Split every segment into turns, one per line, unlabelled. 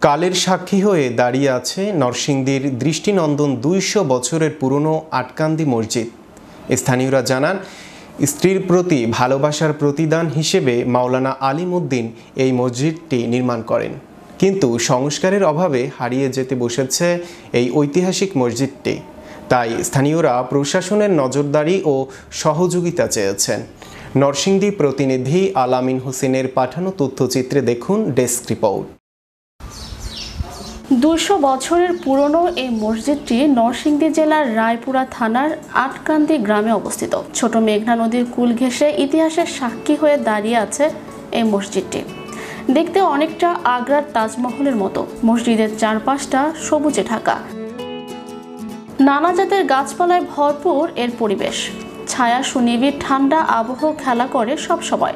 কালের সাক্ষী হয়ে দাঁড়িয়ে আছে নরসিংদীর দৃষ্টিনন্দন ২০০ বছরের পুরনো আটকান্দি মসজিদ। স্থানীয়রা জানান, স্ত্রীর প্রতি ভালোবাসার প্রতিদান হিসেবে মাওলানা আলিমউদ্দিন এই মসজিদটি নির্মাণ করেন। কিন্তু সংস্কারের অভাবে হারিয়ে যেতে বসেছে এই ঐতিহাসিক মসজিদটি। তাই স্থানীয়রা প্রশাসনের নজরদারি ও সহযোগিতা চেয়েছেন। নরসিংদী প্রতিনিধি আলামিন হোসেনের পাঠানো তথ্যচিত্রে দেখুন ডেস্ক রিপোর্ট।
২০০ বছরের পুরনো এই মসজিদটি নরসিংদী জেলার রায়পুরা থানার আটকান্দি গ্রামে অবস্থিত। ছোট মেঘনা নদীর কূল ঘেঁষে ইতিহাসের সাক্ষী হয়ে দাঁড়িয়ে আছে এই মসজিদটি। দেখতে অনেকটা আগ্রার তাজমহলের মতো। মসজিদের চারপাশটা সবুজে ঢাকা, নানা জাতের গাছপালায় ভরপুর এর পরিবেশ। ছায়া সুনিবিড় ঠান্ডা আবহ খেলা করে সব সময়।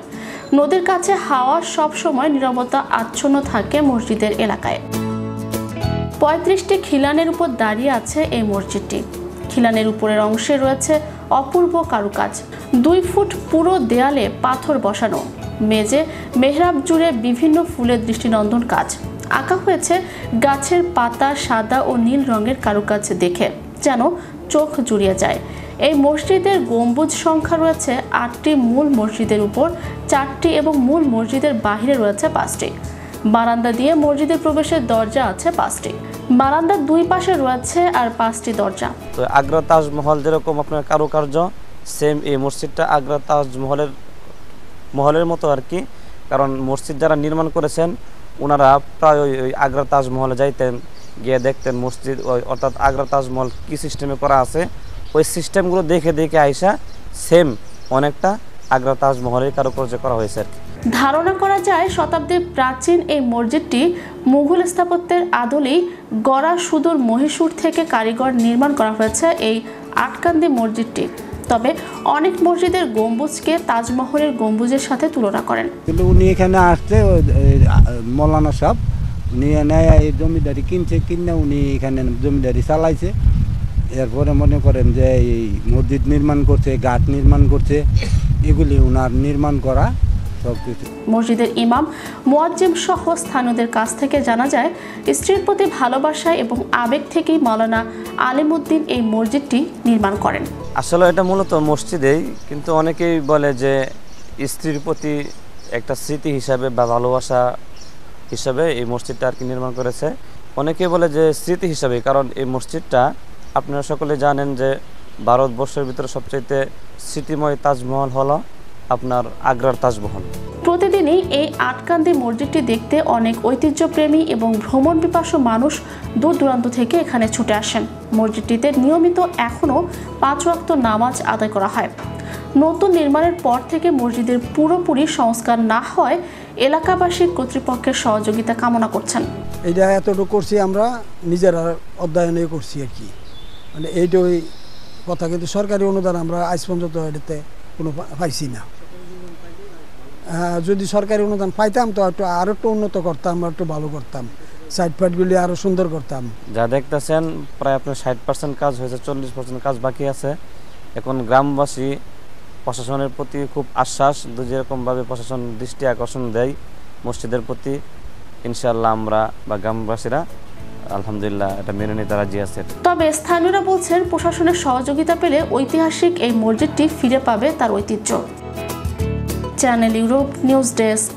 নদীর কাছে হাওয়া সব সময় নীরবতা আচ্ছন্ন থাকে মসজিদের এলাকায়। ৩৫টি খিলানের উপর দাঁড়িয়ে আছে এই মসজিদটি। খিলানের উপরের অংশে রয়েছে অপূর্ব কারুকাজ। ২ ফুট পুরো দেয়ালে পাথর বসানো, মেঝে মেহরাব জুড়ে বিভিন্ন ফুলের দৃষ্টিনন্দন কাজ আঁকা হয়েছে। গাছের পাতা সাদা ও নীল রঙের কারুকাজ দেখে যেন চোখ জুড়িয়ে যায়। এই মসজিদের গম্বুজ সংখ্যা রয়েছে ৮টি, মূল মসজিদের উপর ৪টি এবং মূল মসজিদের বাহিরে রয়েছে 5টি। বারান্দা দিয়ে মসজিদের প্রবেশের দরজা আছে 5টি। বারান্দার 2 পাশে রয়েছে আর 5টি দরজা।
তো আগ্রা তাজমহল যেরকম আপনার কারুকার্য, সেম এই মসজিদটা আগ্রা তাজমহলের মতো আর কি। কারণ মসজিদ যারা নির্মাণ করেছেন ওনারা প্রায় ওই আগ্রা তাজমহলে যাইতেন, গিয়ে দেখতেন মসজিদ অর্থাৎ আগ্রা তাজমহল কী সিস্টেমে করা আছে। ওই সিস্টেমগুলো দেখে দেখে আইসা সেম অনেকটা আগ্রা তাজমহলের কারুকার্য করা হয়েছে আর কি।
ধারণা করা যায় শতাব্দীর প্রাচীন এই মসজিদটি মুঘল স্থাপত্যের আদলেই গড়া। সুদূর মহীশূর থেকে কারিগর নির্মাণ করা হয়েছে এই আটকান্দি মসজিদটি। তবে অনেক মসজিদের গম্বুজকে তাজমহলের গম্বুজের সাথে তুলনা করেন।
উনি এখানে আসছে মৌলানা সাহেব, উনি এই জমিদারি কিনে উনি এখানে জমিদারি চালাইছে। এরপরে মনে করেন যে এই মসজিদ নির্মাণ করছে, ঘাট নির্মাণ করছে, এগুলি ওনার নির্মাণ করা সবকিছু।
মসজিদের ইমাম, মুয়াজ্জিম সহ স্থানীয়দের কাছ থেকে জানা যায়, স্ত্রীর প্রতি ভালোবাসা এবং আবেগ থেকেই মাওলানা আলিমউদ্দিন এই মসজিদটি নির্মাণ করেন।
আসলে এটা মূলত মসজিদেই, কিন্তু অনেকেই বলে যে স্ত্রীর প্রতি একটা স্মৃতি হিসাবে বা ভালোবাসা হিসাবে এই মসজিদটা আর কি নির্মাণ করেছে। অনেকেই বলে যে স্মৃতি হিসাবে, কারণ এই মসজিদটা আপনারা সকলে জানেন যে ভারতবর্ষের ভিতরে সবচাইতে স্মৃতিময় তাজমহল হলো আপনার আগ্রার তাজমহল।
প্রতিদিনই এই আটকান্দি মসজিদটি দেখতে অনেক ঐতিহ্যপ্রেমী এবং ভ্রমণ পিপাসু মানুষ দূর দূরান্ত থেকে এখানে ছুটে আসেন। মসজিদটিতে নিয়মিত এখনও 5 ওয়াক্ত নামাজ আদায় করা হয়। নতুন নির্মাণের পর থেকে মসজিদের পুরোপুরি সংস্কার না হয় এলাকাবাসী কর্তৃপক্ষের সহযোগিতা কামনা করছেন।
এটা এতটুকু করছি আমরা নিজেরা অধ্যয়নে করছি আর কি, মানে এইটাই কথা। কিন্তু সরকারি অনুদান আমরা আজ পর্যন্ত এটাতে কোনো পাইছি না। যদি সরকারি অনুদান পাইতাম তো আরো একটু উন্নত করতাম, একটু ভালো করতাম, সাইড ফাইডগুলি আরো সুন্দর করতাম।
যা দেখতেছেন প্রায় আপনার 60% কাজ হয়েছে, 40% কাজ বাকি আছে। এখন গ্রামবাসী প্রশাসনের প্রতি খুব আশ্বাস, যেরকমভাবে প্রশাসন দৃষ্টি আকর্ষণ দেয় মসজিদের প্রতি, ইনশাআল্লাহ আমরা বা গ্রামবাসীরা আলহামদুলিল্লাহ এটা মেনে নিতে রাজি আছে।
তবে স্থানীয়রা বলছেন, প্রশাসনের সহযোগিতা পেলে ঐতিহাসিক এই মসজিদটি ফিরে পাবে তার ঐতিহ্য। Channel Europe news desk.